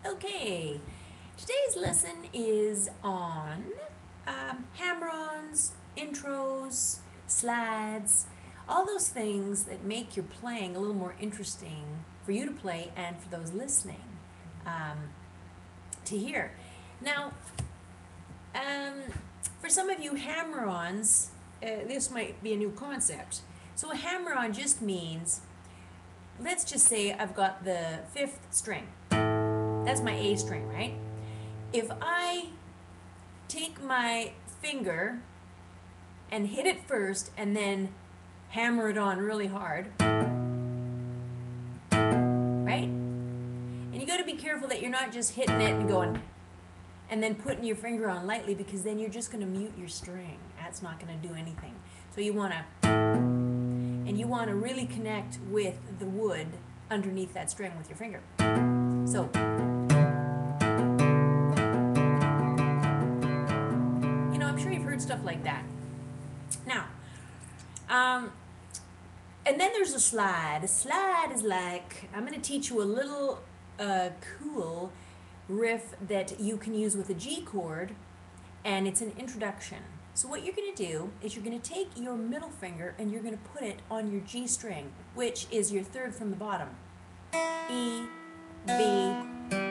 Okay, today's lesson is on hammer-ons, intros, slides, all those things that make your playing a little more interesting for you to play and for those listening to hear. Now, for some of you hammer-ons, this might be a new concept. So a hammer-on just means, let's just say I've got the 5th string. That's my A string, right? If I take my finger and hit it first and then hammer it on really hard, right? And you got to be careful that you're not just hitting it and going and then putting your finger on lightly, because then you're just going to mute your string. That's not going to do anything. So you want to really connect with the wood underneath that string with your finger. So I'm sure you've heard stuff like that. Now, and then there's a slide. A slide is like, I'm going to teach you a little cool riff that you can use with a G chord, and it's an introduction. So what you're going to do is you're going to take your middle finger and you're going to put it on your G string, which is your 3rd from the bottom. E, B,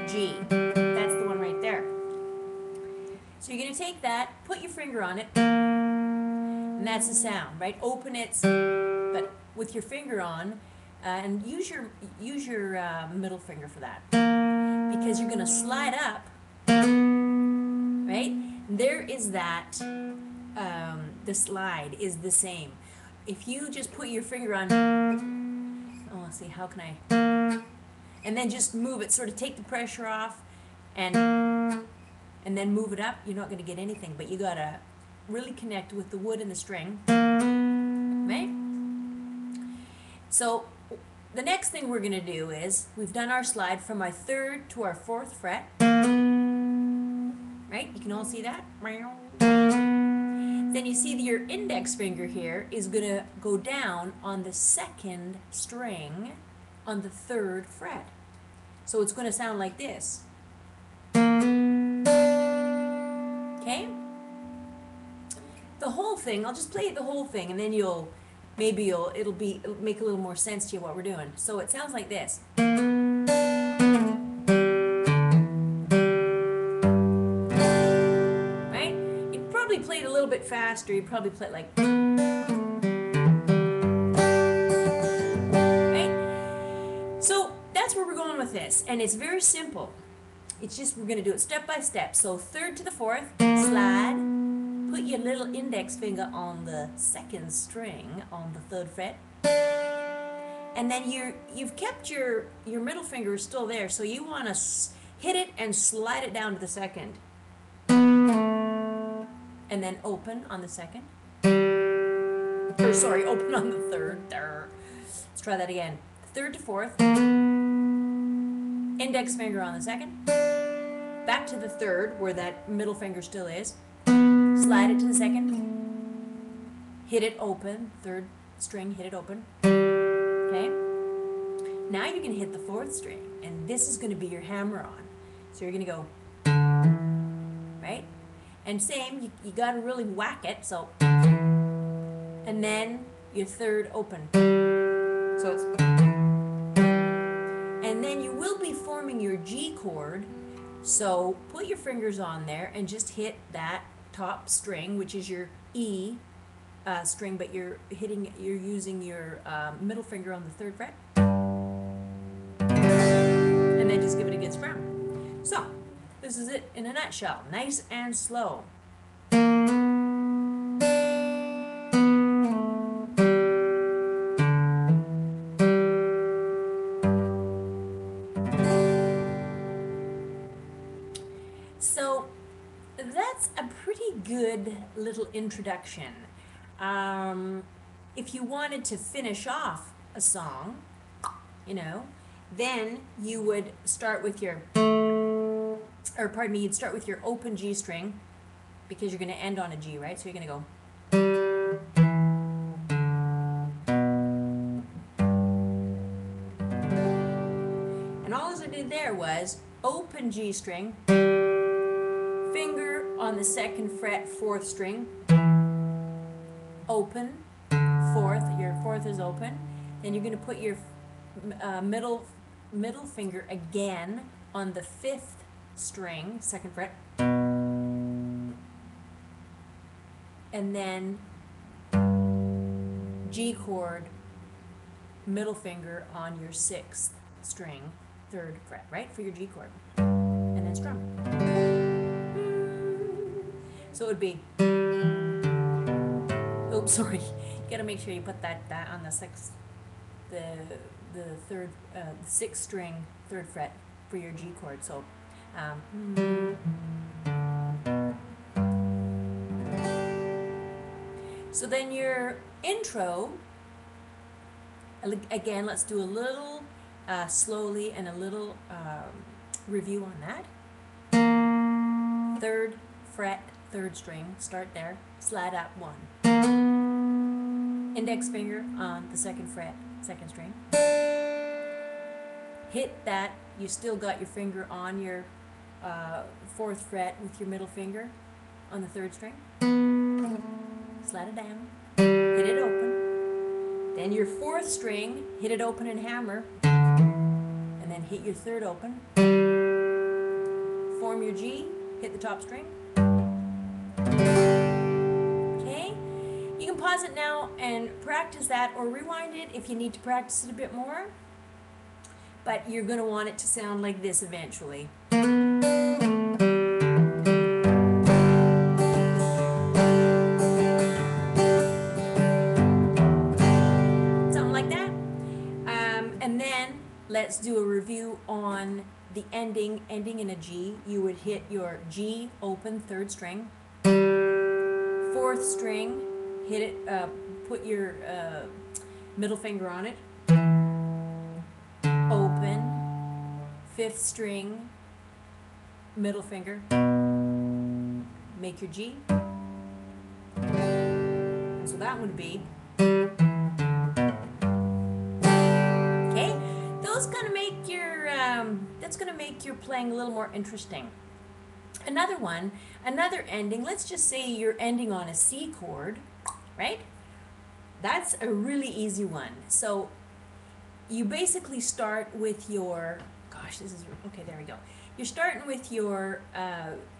G. That's the one right there. So you're going to take that, put your finger on it, and that's the sound, right? Open it, but with your finger on, and use your middle finger for that, because you're going to slide up, right? There is that, the slide is the same. If you just put your finger on, let's see, how can I, and then just move it, sort of take the pressure off, and then move it up, you're not going to get anything, but you got to really connect with the wood and the string, right? So the next thing we're going to do is, we've done our slide from our 3rd to our 4th fret, right? You can all see that? Then you see that your index finger here is going to go down on the 2nd string on the 3rd fret. So it's going to sound like this. Okay? The whole thing, I'll just play the whole thing, and then it'll make a little more sense to you what we're doing. So it sounds like this. Right? You probably play it a little bit faster. You probably play it like, right? So that's where we're going with this, and it's very simple. It's just, we're going to do it step by step. So 3rd to the 4th, slide, put your little index finger on the 2nd string on the 3rd fret, and then you've kept your middle finger still there, so you want to hit it and slide it down to the 2nd, and then open on the 2nd, or sorry, open on the 3rd. Let's try that again. 3rd to 4th, index finger on the 2nd, back to the 3rd where that middle finger still is, slide it to the 2nd, hit it open, 3rd string, hit it open, okay? Now you can hit the 4th string, and this is going to be your hammer-on. So you're going to go, right? And same, you got to really whack it, so, and then your 3rd open. So it's, and then you will be forming your G chord, so put your fingers on there and just hit that top string, which is your E string, but you're using your middle finger on the 3rd fret, and then just give it a good strum. So this is it in a nutshell, nice and slow. So that's a pretty good little introduction. If you wanted to finish off a song, then you would start with your, you'd start with your open G string, because you're going to end on a G, right? So you're going to go. And all I did there was open G string, finger on the 2nd fret, 4th string, open, 4th, your 4th is open. Then you're going to put your middle finger again on the 5th string, 2nd fret, and then G chord, middle finger on your 6th string, 3rd fret, right, for your G chord, and then strum. So it would be, oops, sorry, you gotta make sure you put that on the 6th, the 6th string, 3rd fret for your G chord. So so then your intro, again, let's do a little slowly and a little review on that. 3rd fret, 3rd string, start there, slide up 1. Index finger on the 2nd fret, 2nd string. Hit that, you still got your finger on your 4th fret with your middle finger on the 3rd string. Slide it down, hit it open. Then your 4th string, hit it open and hammer, and then hit your 3rd open. Form your G, hit the top string. Okay, you can pause it now and practice that, or rewind it if you need to practice it a bit more. But you're going to want it to sound like this eventually. And then let's do a review on the ending in a G. You would hit your G open 3rd string, 4th string, hit it, put your middle finger on it, open, 5th string, middle finger, make your G. And so that would be, that's going to make your playing a little more interesting. Another one, another ending, let's just say you're ending on a C chord, right? That's a really easy one. So you basically start with your, gosh, this is, okay, there we go. You're starting with your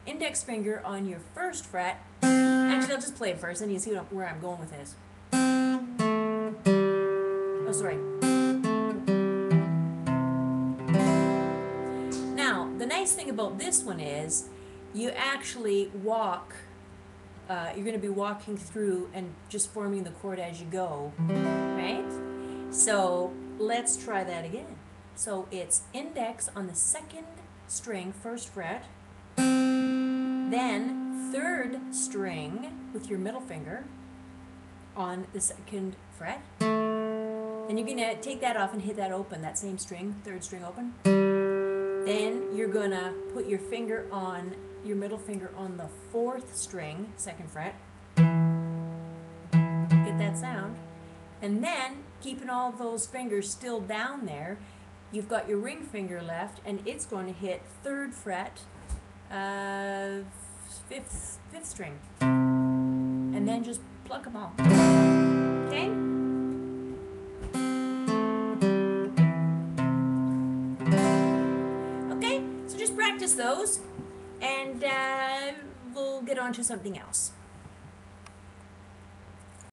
index finger on your 1st fret. Actually, I'll just play it first and you see where I'm going with this. Oh, sorry. The nice thing about this one is you actually walk, you're going to be walking through and just forming the chord as you go, right? So let's try that again. So it's index on the 2nd string, 1st fret, then 3rd string with your middle finger on the 2nd fret. Then you're going to take that off and hit that open, that same string, 3rd string open. Then you're going to put your finger on, your middle finger on the 4th string, 2nd fret. Get that sound. And then, keeping all those fingers still down there, you've got your ring finger left, and it's going to hit 3rd fret, 5th string. And then just pluck them all. Okay? Practice those, and we'll get on to something else.